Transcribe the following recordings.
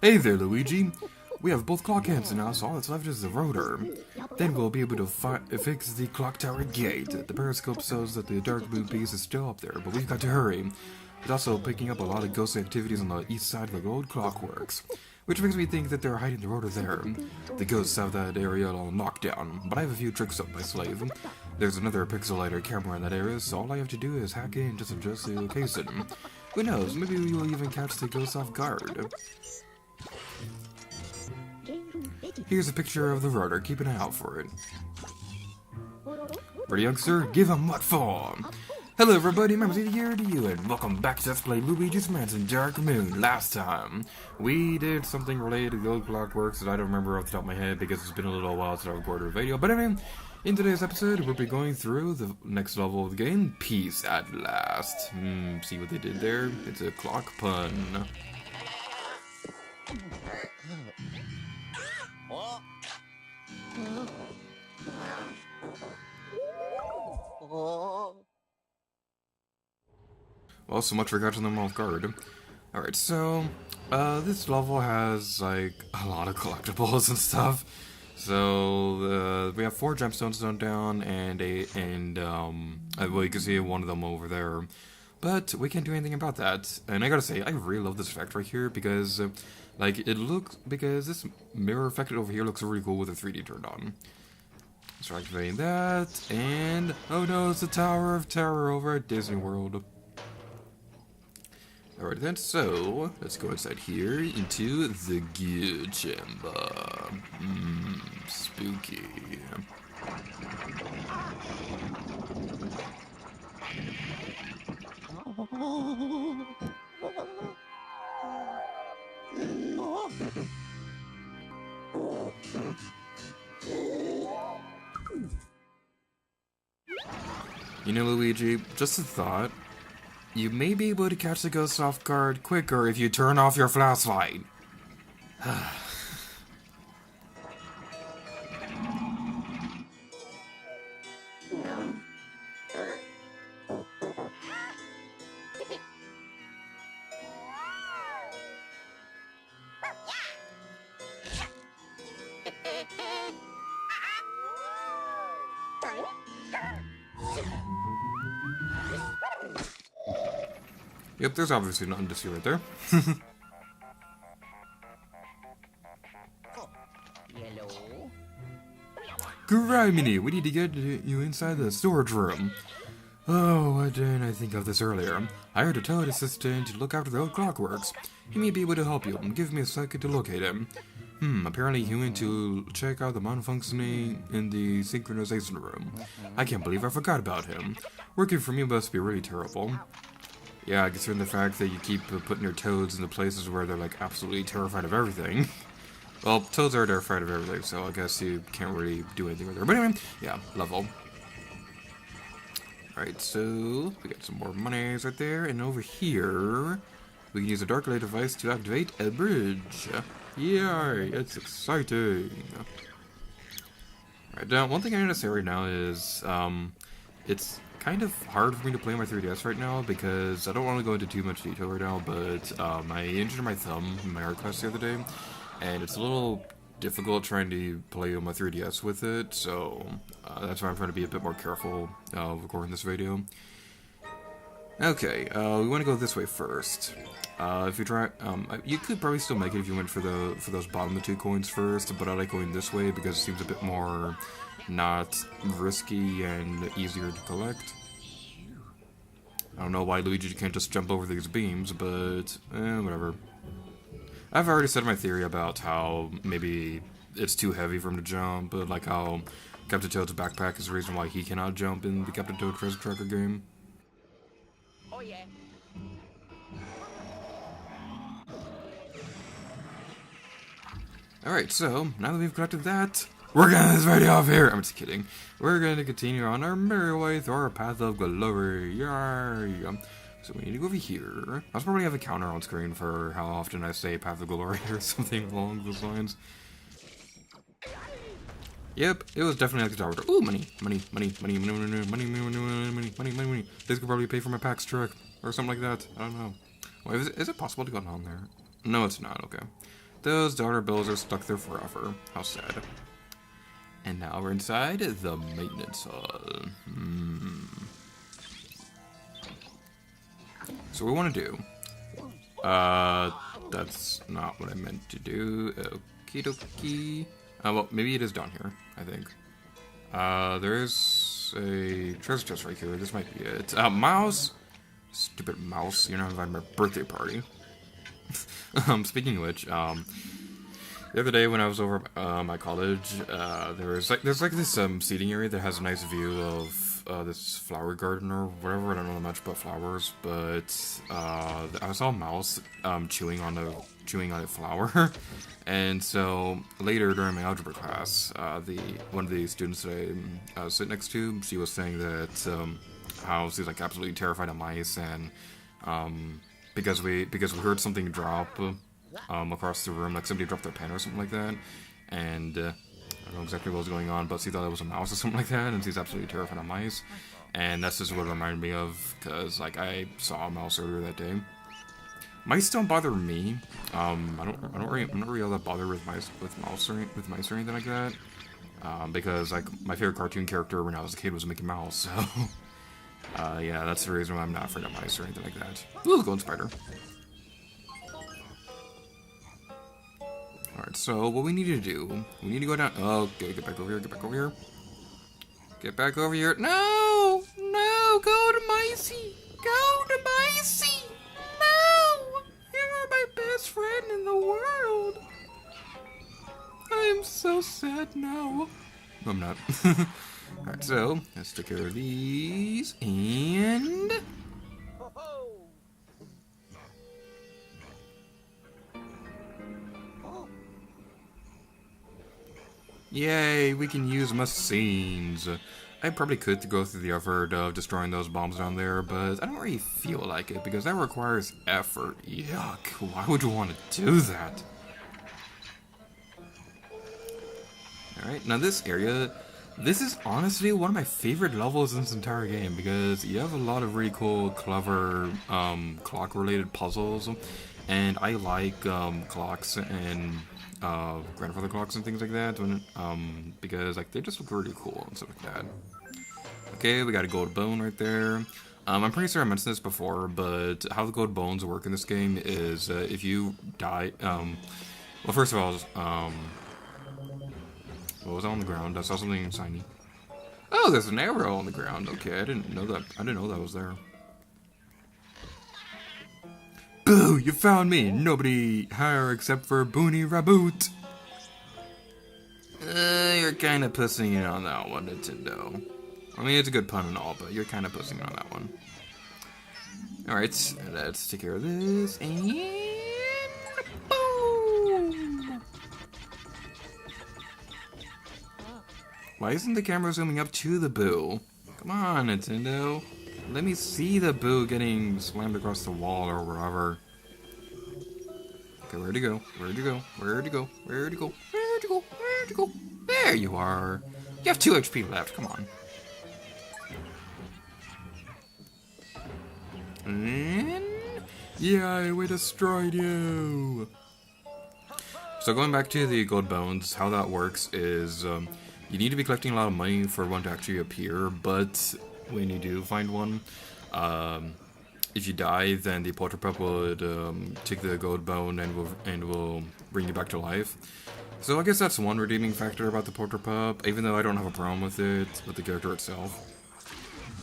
Hey there, Luigi. We have both clock ends now, so all that's left is the rotor. Then we'll be able to fix the clock tower gate. The periscope shows that the dark blue piece is still up there, but we've got to hurry. It's also picking up a lot of ghostly activities on the east side of the old clockworks, which makes me think that they're hiding the rotor there. The ghosts have that area on lockdown, but I have a few tricks up my sleeve. There's another pixelator camera in that area, so all I have to do is hack in and just adjust the location. Who knows, maybe we'll even catch the ghosts off guard. Here's a picture of the rotor, keep an eye out for it. Ready, youngster? Give him what for? Hello everybody, my name's here to you, and welcome back to Let's Play Luigi's Mansion Dark Moon. Last time, we did something related to the old clockworks that I don't remember off the top of my head because it's been a little while since I recorded a video. But anyway, in today's episode, we'll be going through the next level of the game, Peace at Last. See what they did there? It's a clock pun. Well, so much for catching them off guard. Alright, so, this level has, like, a lot of collectibles and stuff. So, we have 4 gemstones down, and well, you can see one of them over there. But we can't do anything about that. And I gotta say, I really love this effect right here, because, because this mirror effect over here looks really cool with the 3D turned on. So activating that, and, oh no, it's the Tower of Terror over at Disney World. Alright then, so, let's go inside here into the gear chamber. Spooky. You know, Luigi, just a thought. You may be able to catch the ghosts off guard quicker if you turn off your flashlight. Yep, there's obviously nothing to see right there. Griminy, we need to get you inside the storage room. Oh, why didn't I think of this earlier? I hired a toad assistant to look after the old clockworks. He may be able to help you. Give me a second to locate him. Apparently he went to check out the malfunctioning in the synchronization room. I can't believe I forgot about him. Working for me must be really terrible. Yeah, considering the fact that you keep putting your toads in the places where they're, like, absolutely terrified of everything. Well, toads are terrified of everything, so I guess you can't really do anything with her. But anyway, yeah, level. Alright, so we got some more monies right there, and over here, we can use a dark light device to activate a bridge. Yay, it's exciting. Alright, now, one thing I need to say right now is, it's kind of hard for me to play my 3DS right now because I don't want to go into too much detail right now, but I injured my thumb in my art class the other day, and it's a little difficult trying to play on my 3DS with it, so that's why I'm trying to be a bit more careful recording this video. Okay, we want to go this way first. If you try, you could probably still make it if you went for those bottom 2 coins first, but I like going this way because it seems a bit more not risky and easier to collect. I don't know why Luigi can't just jump over these beams, but whatever. I've already said my theory about how maybe it's too heavy for him to jump, but like how Captain Toad's backpack is the reason why he cannot jump in the Captain Toad Treasure Tracker game. Oh yeah. Alright, so, now that we've collected that, we're gonna end this video off here. I'm just kidding. We're gonna continue on our merry way through our path of glory. Yay! So we need to go over here. I'll probably have a counter on screen for how often I say path of glory or something along those lines. Yep, it was definitely like the tower. Ooh, money. This could probably pay for my PAX truck or something like that. I don't know. Wait, is it possible to go down there? No, it's not. Okay. Those dollar bills are stuck there forever. How sad. And now we're inside the maintenance hall. So what we want to do... that's not what I meant to do. Okie dokie. Well, maybe it is down here, I think. There's a treasure chest right here. This might be it. Mouse! Stupid mouse. You're not invited to my birthday party. Speaking of which, the other day when I was over my college, there's like this seating area that has a nice view of this flower garden or whatever. I don't know much about flowers, but I saw a mouse chewing on a flower, and so later during my algebra class, one of the students that I sit next to, she was saying that how she's like absolutely terrified of mice, and because we heard something drop across the room, like somebody dropped their pen or something like that, and I don't know exactly what was going on, but she thought it was a mouse or something like that, and she's absolutely terrified of mice, and that's just what it reminded me of, because like I saw a mouse earlier that day. Mice don't bother me. I'm not really all that bothered with mice or anything like that, because like my favorite cartoon character when I was a kid was Mickey Mouse, so yeah, that's the reason why I'm not afraid of mice or anything like that. Ooh, golden spider. Alright, so what we need to do, we need to go down. Oh, okay, get back over here, get back over here. Get back over here. No! No! Go to Micey! Go to Micey! No! You're my best friend in the world! I am so sad now. No, I'm not. Alright, so, let's take care of these, and... Yay, we can use machines. I probably could go through the effort of destroying those bombs down there, but I don't really feel like it, because that requires effort. Yuck, why would you want to do that? Alright, now this area, this is honestly one of my favorite levels in this entire game, because you have a lot of really cool, clever, clock-related puzzles, and I like, clocks and... grandfather clocks and things like that, because like they just look really cool and stuff like that. Okay, we got a gold bone right there. I'm pretty sure I mentioned this before, but how the gold bones work in this game is if you die, well, first of all, what was on the ground? I saw something shiny. Oh, there's an arrow on the ground. Okay, I didn't know that was there. Boo! You found me! Nobody higher except for Boony Raboot! You're kinda pussing in on that one, Nintendo. I mean, it's a good pun and all, but you're kinda pussing in on that one. Alright, let's take care of this, and... boom! Why isn't the camera zooming up to the boo? Come on, Nintendo. Let me see the boo getting slammed across the wall or wherever. Okay, where'd you go? Where'd you go? Where'd you go? Where'd you go? Where'd you go? Where'd you go? There you are. You have 2 HP left. Come on. And... yay, we destroyed you! So going back to the gold bones, how that works is you need to be collecting a lot of money for one to actually appear, but when you do find one, if you die, then the Polterpup would take the gold bone and will bring you back to life. So I guess that's one redeeming factor about the Polterpup, even though I don't have a problem with it, with the character itself.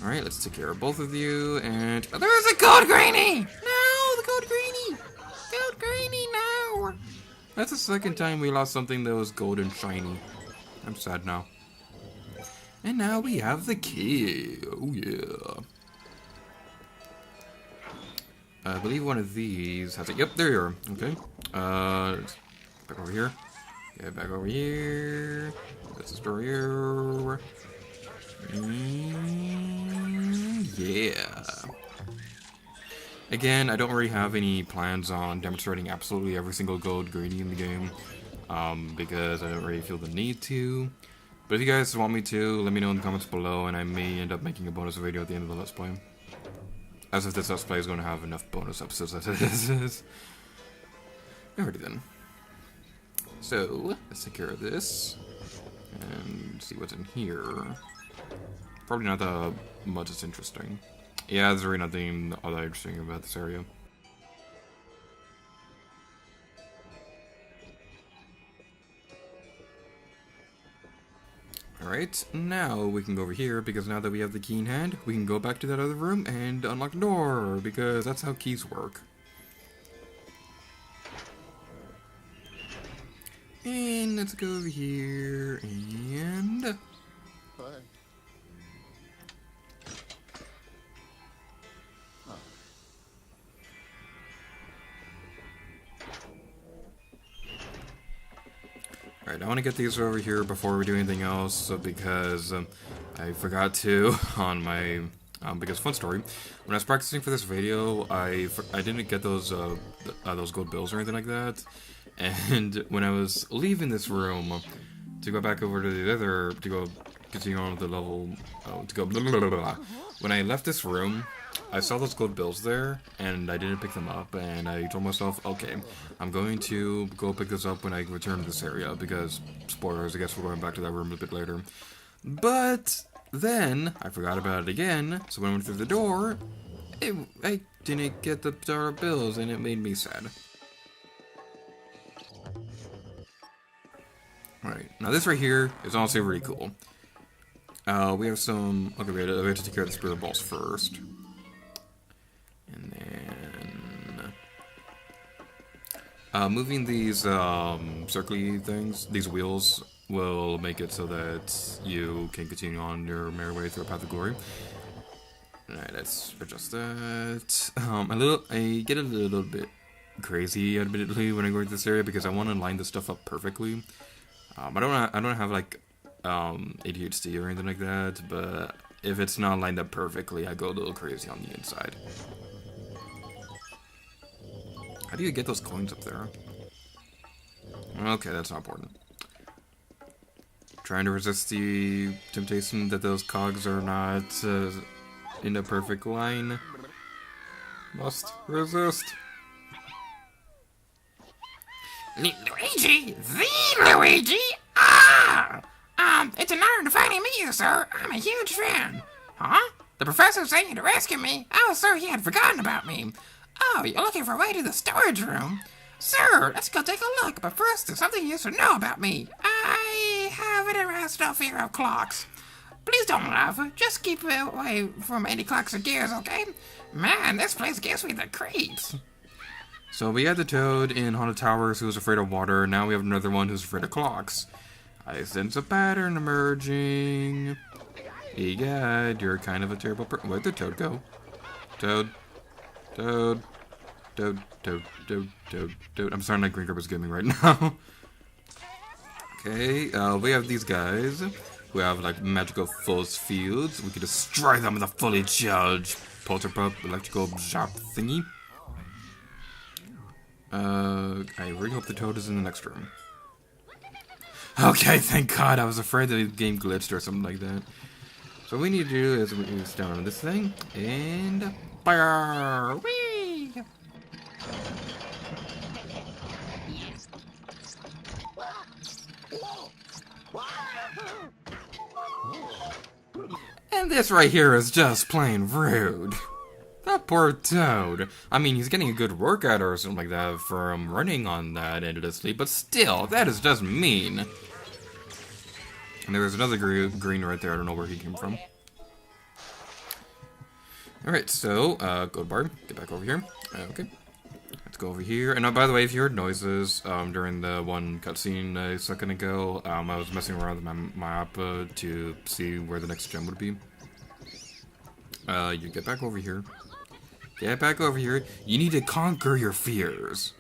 Alright, let's take care of both of you, and... oh, there's a gold greenie! No, the gold greenie! Gold greenie, no! That's the second time we lost something that was gold and shiny. I'm sad now. And now we have the key. Oh yeah. I believe one of these has it. Yep, there you are. Okay. Back over here. Yeah, back over here. Let's destroy you. Yeah. Again, I don't really have any plans on demonstrating absolutely every single gold greenie in the game, because I don't really feel the need to. But if you guys want me to, let me know in the comments below, and I may end up making a bonus video at the end of the Let's Play. As if this Let's Play is going to have enough bonus episodes as it is. Alrighty then. So, let's take care of this. And see what's in here. Probably not that much as interesting. Yeah, there's really nothing all that interesting about this area. Alright, now we can go over here, because now that we have the key in hand, we can go back to that other room and unlock the door, because that's how keys work. And let's go over here, and... Alright, I want to get these over here before we do anything else, because I forgot to on my, because fun story, when I was practicing for this video, I didn't get those gold bills or anything like that, and when I was leaving this room to go back over to the other, to go continue on with the level, when I left this room, I saw those gold bills there, and I didn't pick them up, and I told myself, okay, I'm going to go pick this up when I return to this area, because, spoilers, I guess we're going back to that room a bit later. But then, I forgot about it again, so when I went through the door, I didn't get the dollar bills, and it made me sad. Alright, now this right here is honestly really cool. We have some, okay, we have to take care of the spirit balls first. And then moving these circly things, these wheels, will make it so that you can continue on your merry way through a path of glory. Alright, let's adjust that. I get a little bit crazy, admittedly, when I go into this area because I want to line this stuff up perfectly. I don't have like ADHD or anything like that, but if it's not lined up perfectly, I go a little crazy on the inside. How do you get those coins up there? Okay, that's not important. Trying to resist the temptation that those cogs are not in a perfect line. Must resist. Luigi? The Luigi? Ah! It's an honor to finally meet you, sir. I'm a huge fan. Huh? The professor sent you to rescue me? Oh, sir, he had forgotten about me. Oh, you're looking for a way to the storage room? Sir, let's go take a look, but first, there's something you should know about me. I have an irrational fear of clocks. Please don't laugh. Just keep away from any clocks or gears, okay? Man, this place gives me the creeps. So we had the Toad in Haunted Towers who was afraid of water, now we have another one who's afraid of clocks. I sense a pattern emerging. Egad, you're kind of a terrible person. Where'd the Toad go? Toad. Toad. Toad. Toad. Toad. Toad. Toad. I'm starting like Green Gripper's gaming right now. Okay, we have these guys who have like magical force fields. We can destroy them with a fully charged Polterpup electrical zap thingy. I really hope the Toad is in the next room. Okay, thank God. I was afraid that the game glitched or something like that. So what we need to do is we need to down on this thing and fire. Whee! And this right here is just plain rude. That poor Toad. I mean, he's getting a good workout or something like that from running on that end of the sleep, but still, that is just mean. And there was another green right there. I don't know where he came from. Alright, so, Gold Bar, get back over here. Okay. Let's go over here. And by the way, if you heard noises during the one cutscene a second ago, I was messing around with my map to see where the next gem would be. You get back over here. Get back over here. You need to conquer your fears.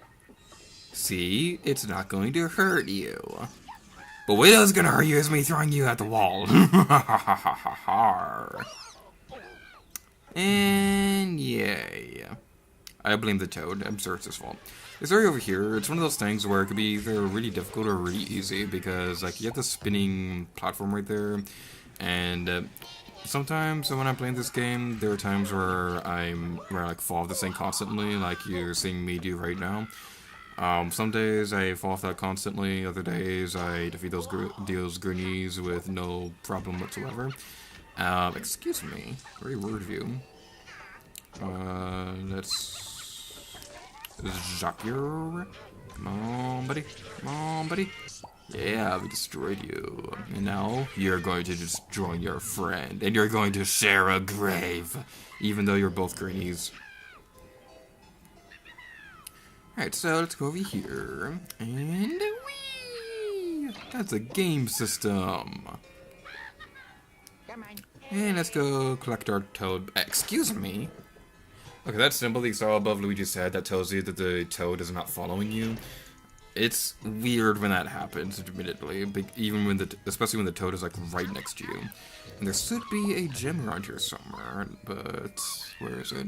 See? It's not going to hurt you. But what is going to hurt you is me throwing you at the wall. And yay. I blame the Toad. I'm sure it's his fault. This area over here, it's one of those things where it could be either really difficult or really easy because like you have the spinning platform right there, and sometimes when I'm playing this game, there are times where I like fall off this thing constantly, like you're seeing me do right now. Some days I fall off that constantly, other days I defeat those greenies with no problem whatsoever. Excuse me. Very rude of you. Let's... Zakir. Come on, buddy. Come on, buddy. Yeah, we destroyed you. And now, you're going to just join your friend. And you're going to share a grave. Even though you're both greenies. Alright, so let's go over here. And whee! That's a game system. And let's go collect our toad. Excuse me. Okay, that symbol that you saw above Luigi's head that tells you that the toad is not following you. It's weird when that happens, admittedly, even when especially when the toad is like right next to you. And there should be a gem around here somewhere, but where is it?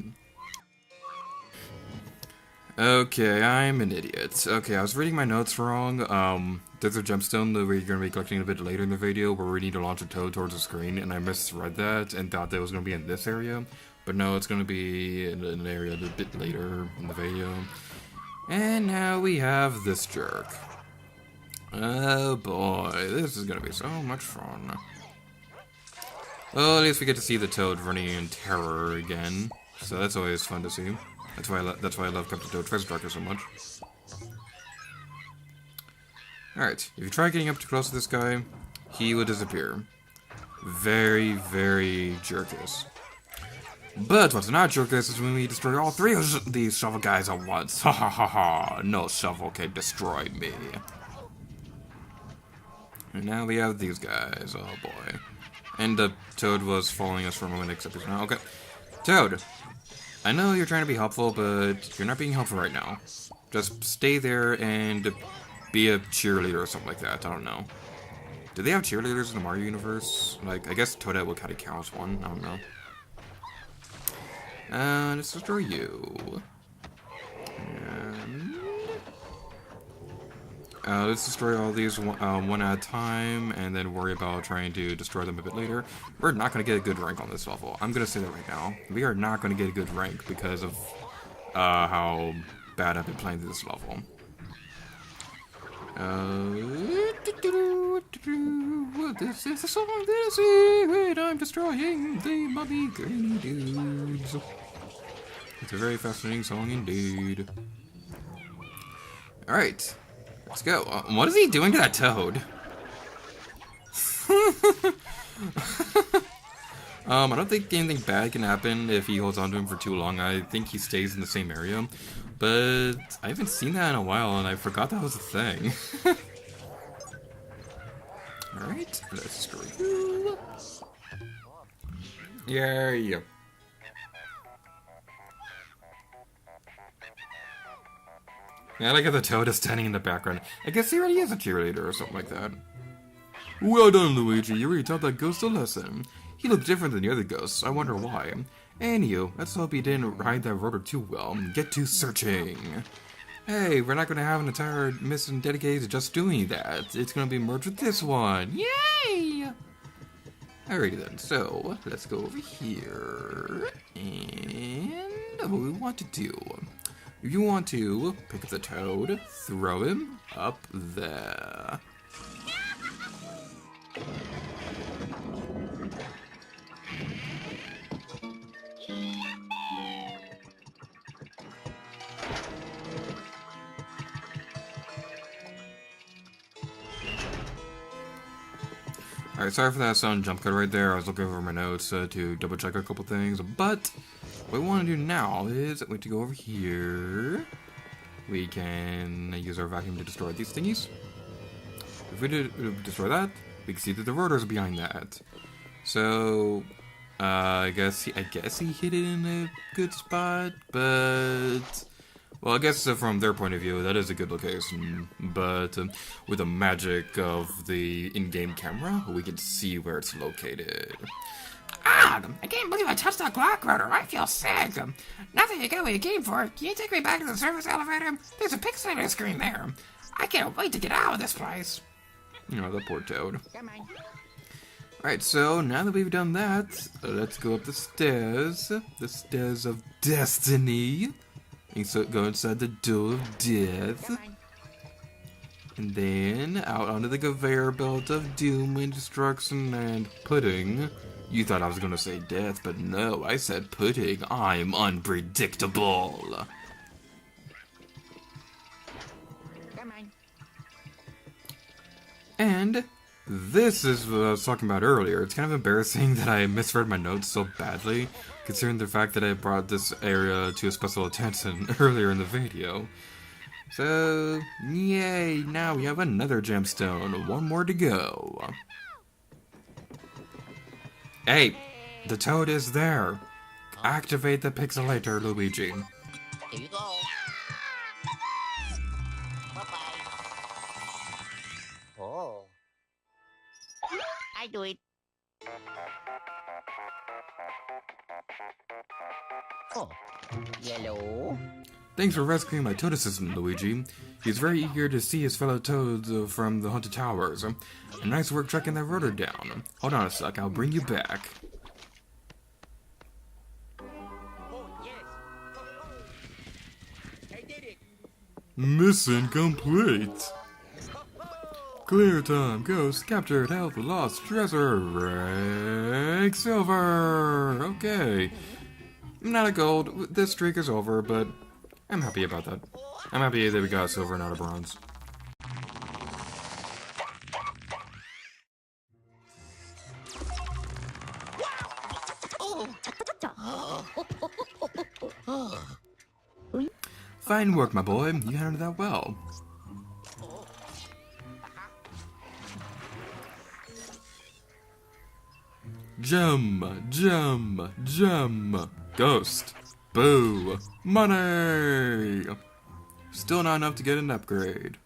Okay, I'm an idiot. Okay, I was reading my notes wrong. There's a gemstone that we're going to be collecting a bit later in the video where we need to launch a toad towards the screen, and I misread that and thought that it was going to be in this area. But no, it's going to be in an area a bit later in the video. And now we have this jerk. Oh boy, this is going to be so much fun. Well, at least we get to see the toad running in terror again. So that's always fun to see. That's why I love Captain Toad Treasure Tracker so much. Alright, if you try getting up too close to this guy, he will disappear. Very, very jerkish. But what's not jerkish is when we destroy all three of these shovel guys at once. Ha ha ha ha, no shovel can destroy me. And now we have these guys, oh boy. And the Toad was following us for a moment, except he's not. Okay, Toad. I know you're trying to be helpful, but you're not being helpful right now. Just stay there and be a cheerleader or something like that. I don't know. Do they have cheerleaders in the Mario universe? Like, I guess Toadette would kind of count as one. I don't know. Let's destroy you. And let's destroy all these one at a time, and then worry about trying to destroy them a bit later. We're not going to get a good rank on this level. I'm going to say that right now. We are not going to get a good rank because of how bad I've been playing this level. This is the song that I see when I'm destroying the mummy greeny dudes. It's a very fascinating song indeed. Alright. Let's go. What is he doing to that toad? I don't think anything bad can happen if he holds on to him for too long. I think he stays in the same area. But I haven't seen that in a while, and I forgot that was a thing. Alright, let's destroy you. Yay. Yeah, I like how the toad is standing in the background. I guess he already is a cheerleader or something like that. Well done, Luigi. You really taught that ghost a lesson. He looked different than the other ghosts. I wonder why. And you, let's hope he didn't ride that rotor too well. Get to searching. Hey, we're not going to have an entire mission dedicated to just doing that. It's going to be merged with this one. Yay! Alrighty then, so let's go over here. And what we want to do. You want to pick up the toad, throw him up there. Alright, sorry for that sudden jump cut right there. I was looking over my notes to double check a couple things, but what we want to do now is we to go over here. We can use our vacuum to destroy these thingies. If we destroy that, we can see that the rotor's behind that. So I guess he hit it in a good spot, but well, I guess from their point of view, that is a good location. But with the magic of the in-game camera, we can see where it's located. Ah! I can't believe I touched that clock rotor. I feel sick. Now that you got what you came for, can you take me back to the service elevator? There's a pixelated screen there. I can't wait to get out of this place. You know, the poor toad. Alright, so now that we've done that, let's go up the stairs. The stairs of destiny. Go inside the door of death. And then out onto the conveyor belt of doom and destruction and pudding. You thought I was gonna say death, but no, I said pudding. I'm unpredictable. Come on. And this is what I was talking about earlier. It's kind of embarrassing that I misread my notes so badly, considering the fact that I brought this area to a special attention earlier in the video. So, yay, now we have another gemstone. One more to go. Hey, the toad is there. Activate the pixelator, Luigi. Here you go. Bye-bye. Oh. I do it. Oh. Yellow. Thanks for rescuing my toad assistant, Luigi. He's very eager to see his fellow toads from the Haunted Towers. And nice work tracking that rotor down. Hold on a sec, I'll bring you back. Oh, yes. I did it. Mission complete. Clear time, ghost captured, health lost, treasure, rank silver. Okay. I'm not a gold, this streak is over, but I'm happy about that. I'm happy that we got a silver and not a bronze. Fine work, my boy. You handled that well. Gem, gem, gem. Ghost. Boo. Money. Still not enough to get an upgrade.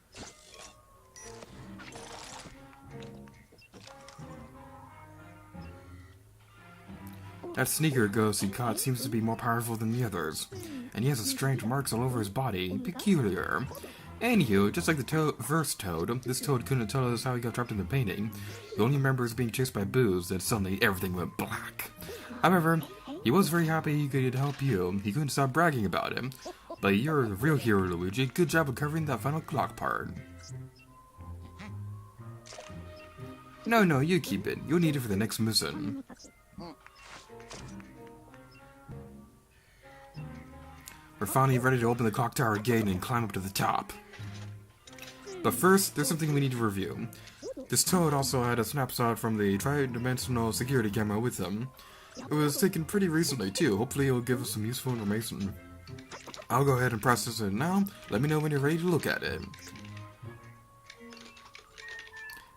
That sneaker ghost he caught seems to be more powerful than the others, and he has strange marks all over his body. Peculiar. Anywho, just like the first toad, this toad couldn't tell us how he got trapped in the painting. He only remembers being chased by boos, and suddenly everything went black. However, he was very happy he could help you. He couldn't stop bragging about him. But you're the real hero, Luigi. Good job of covering that final clock part. No, you keep it. You'll need it for the next mission. We're finally ready to open the clock tower gate and climb up to the top. But first, there's something we need to review. This toad also had a snapshot from the tri-dimensional security camera with him. It was taken pretty recently too. Hopefully it'll give us some useful information. I'll go ahead and process it now. Let me know when you're ready to look at it.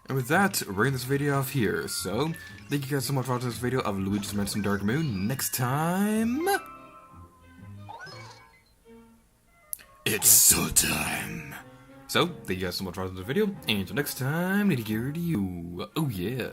And with that, we're ending this video off here. So, thank you guys so much for watching this video of Luigi's Mansion Dark Moon. Next time... it's so time! So, thank you guys so much for watching this video, and until next time, nitty-gritty you. Oh yeah.